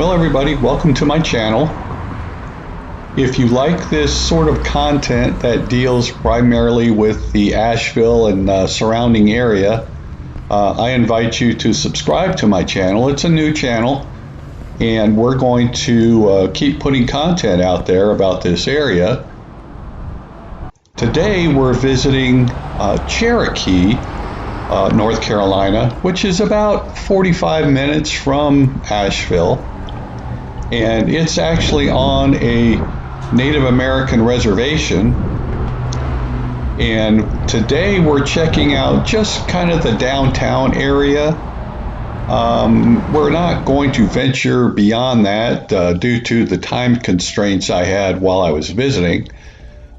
Well, everybody, welcome to my channel. If you like this sort of content that deals primarily with the Asheville and surrounding area, I invite you to subscribe to my channel. It's a new channel, and we're going to keep putting content out there about this area. Today we're visiting Cherokee, North Carolina, which is about 45 minutes from Asheville. And it's actually on a Native American reservation. And today we're checking out just kind of the downtown area. We're not going to venture beyond that due to the time constraints I had while I was visiting.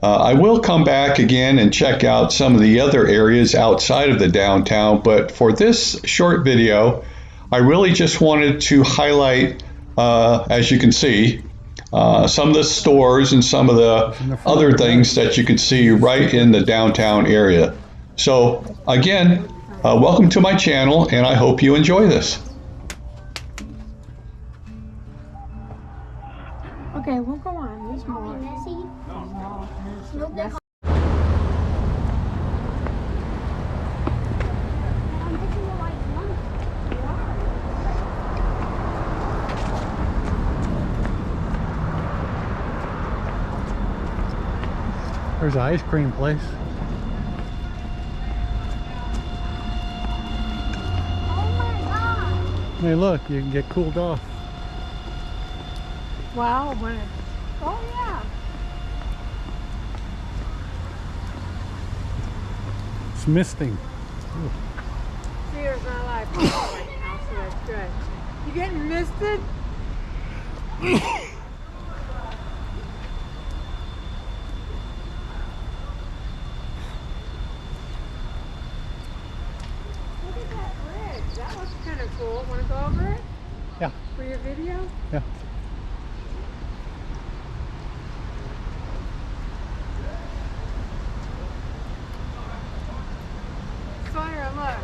I will come back again and check out some of the other areas outside of the downtown, but for this short video, I really just wanted to highlight, as you can see, some of the stores and some of the other things that you can see right in the downtown area. So again, welcome to my channel, and I hope you enjoy this. Okay, we'll go on. There's more. There's an ice cream place. Oh my God! Hey, look, you can get cooled off. Wow, when it, oh yeah. It's misting. There's my life right now, so that's good. You getting misted? Look at that bridge. That looks kind of cool. Want to go over it? Yeah. For your video? Yeah. Sawyer, look.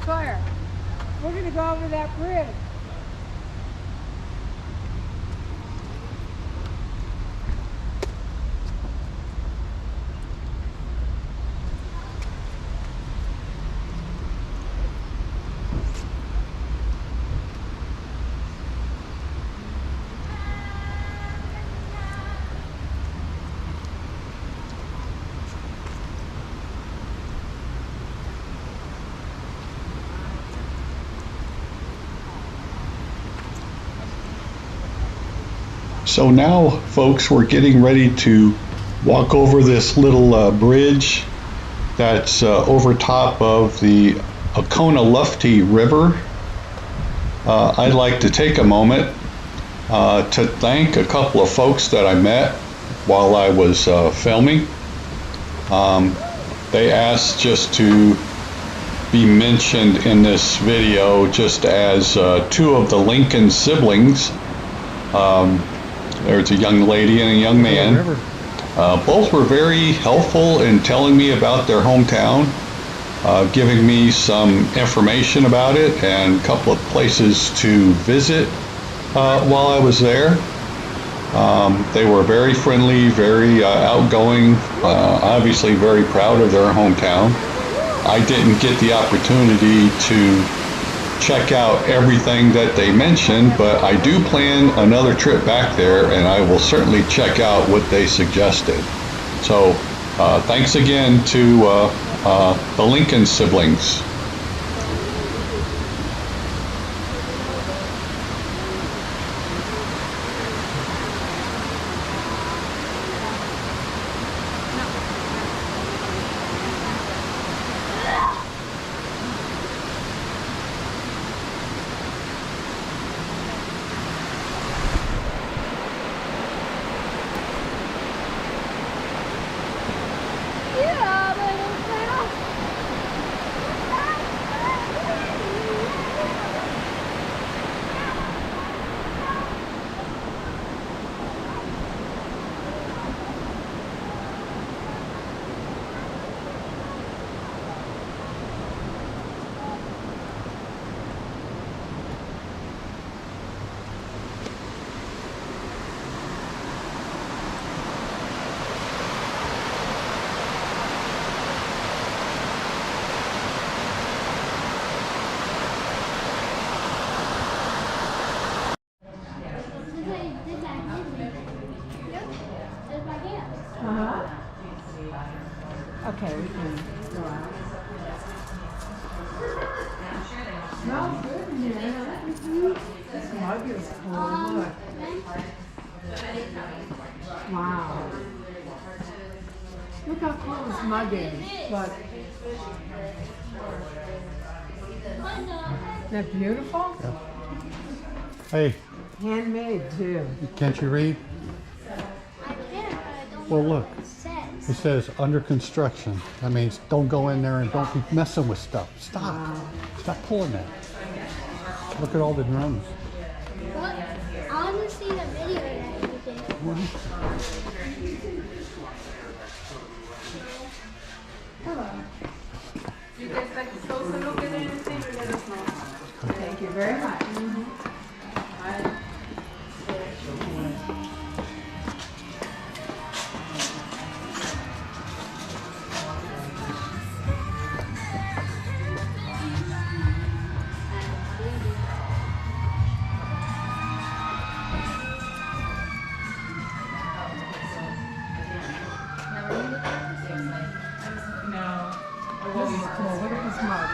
Sawyer, we're going to go over that bridge. So now, folks, we're getting ready to walk over this little bridge that's over top of the Oconee River. I'd like to take a moment to thank a couple of folks that I met while I was filming. They asked just to be mentioned in this video just as two of the Lincoln siblings. There's a young lady and a young man. Both were very helpful in telling me about their hometown, giving me some information about it and a couple of places to visit while I was there. They were very friendly, very outgoing, obviously very proud of their hometown. I didn't get the opportunity to check out everything that they mentioned, but I do plan another trip back there, and I will certainly check out what they suggested. So thanks again to the Lincoln siblings. Yeah, Okay, we can go out. Smells good in here. This mug is cool. Look. Wow. Look how cool this mug is. Look. Isn't that beautiful? Yeah. Hey, Handmade too. can't you read? I can, but I don't Well, know look. what it says. It says under construction. That means don't go in there and don't be messing with stuff. Stop. Wow. Stop pulling that. Look at all the drums. What? I want to see the video that you did. Hello. You guys like to close a look at anything? Let us know. Thank you very much. This is cool. Look at this mug.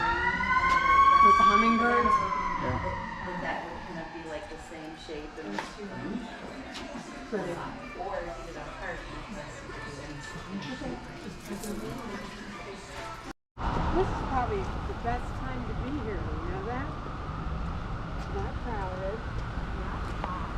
With the hummingbird. That would kind of be like the same shape and Pretty. or if you did a heart. This is probably the best time to be here. You know that? Not crowded. Not hot.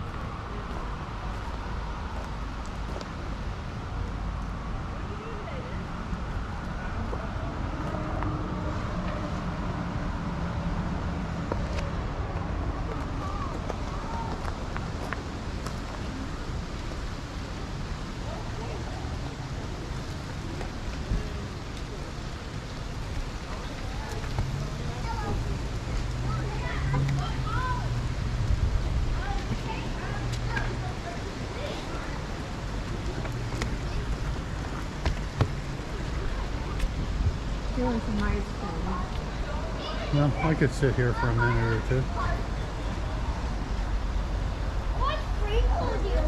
Doing some ice cream. Well, I could sit here for a minute or two. What's free for you?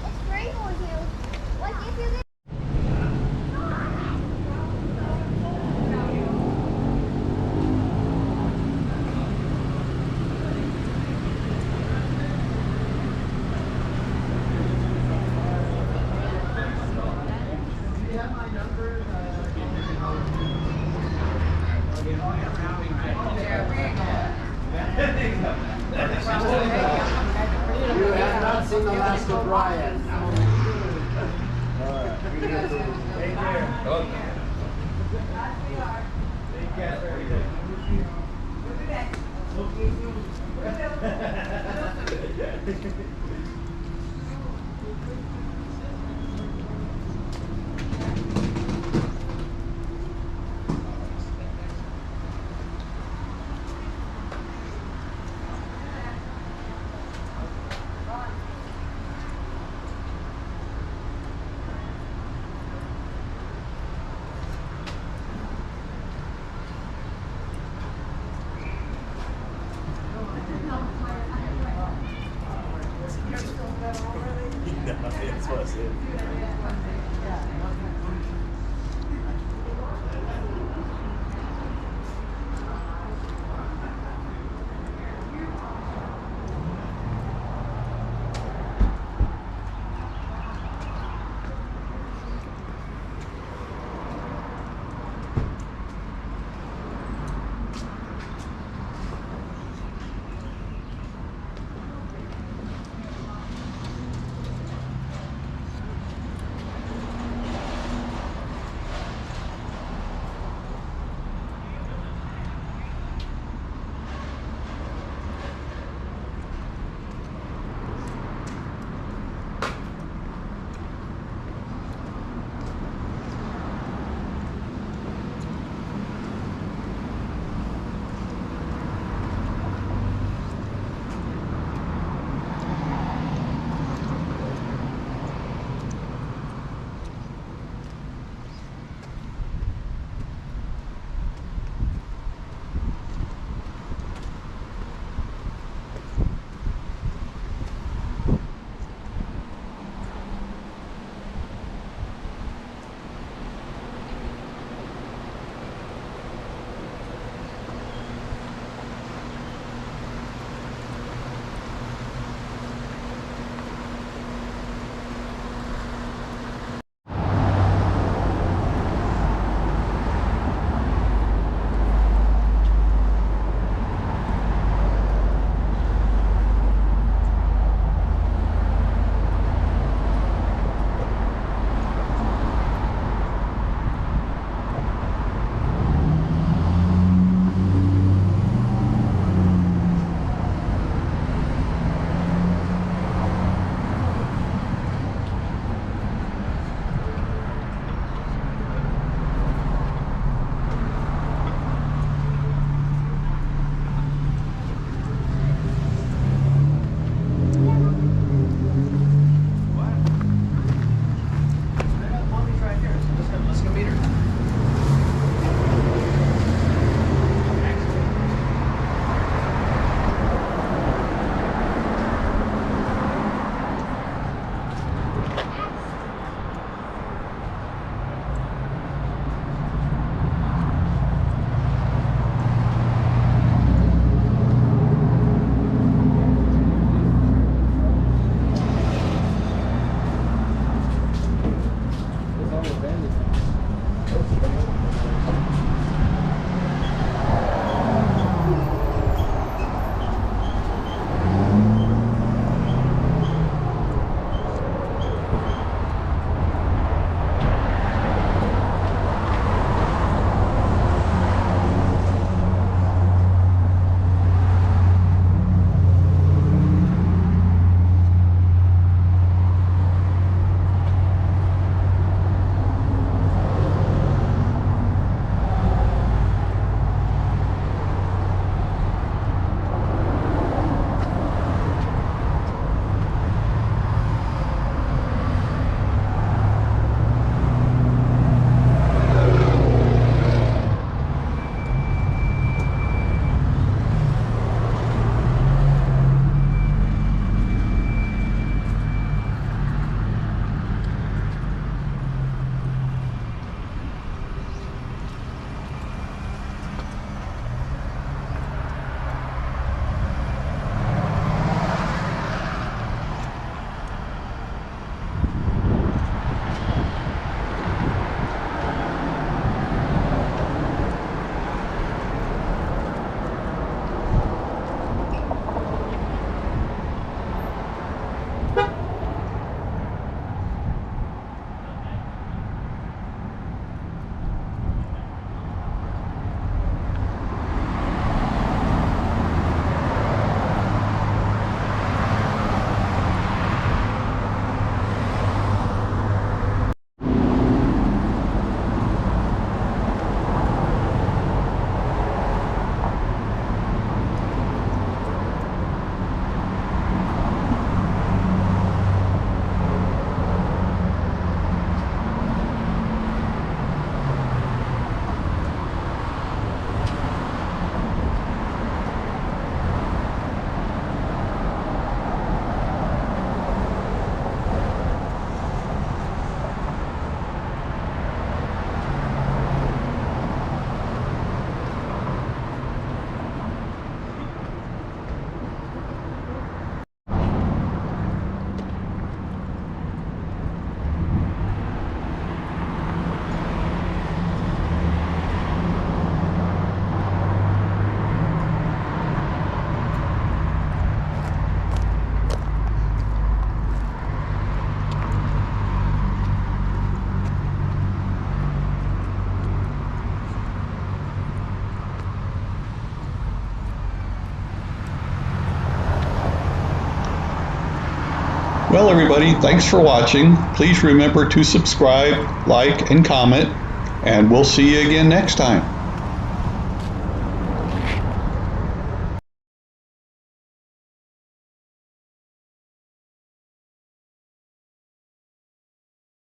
It's free for you. What if you get You have not seen the last of Brian. Take care. Well, everybody, thanks for watching. Please remember to subscribe, like, and comment, and we'll see you again next time.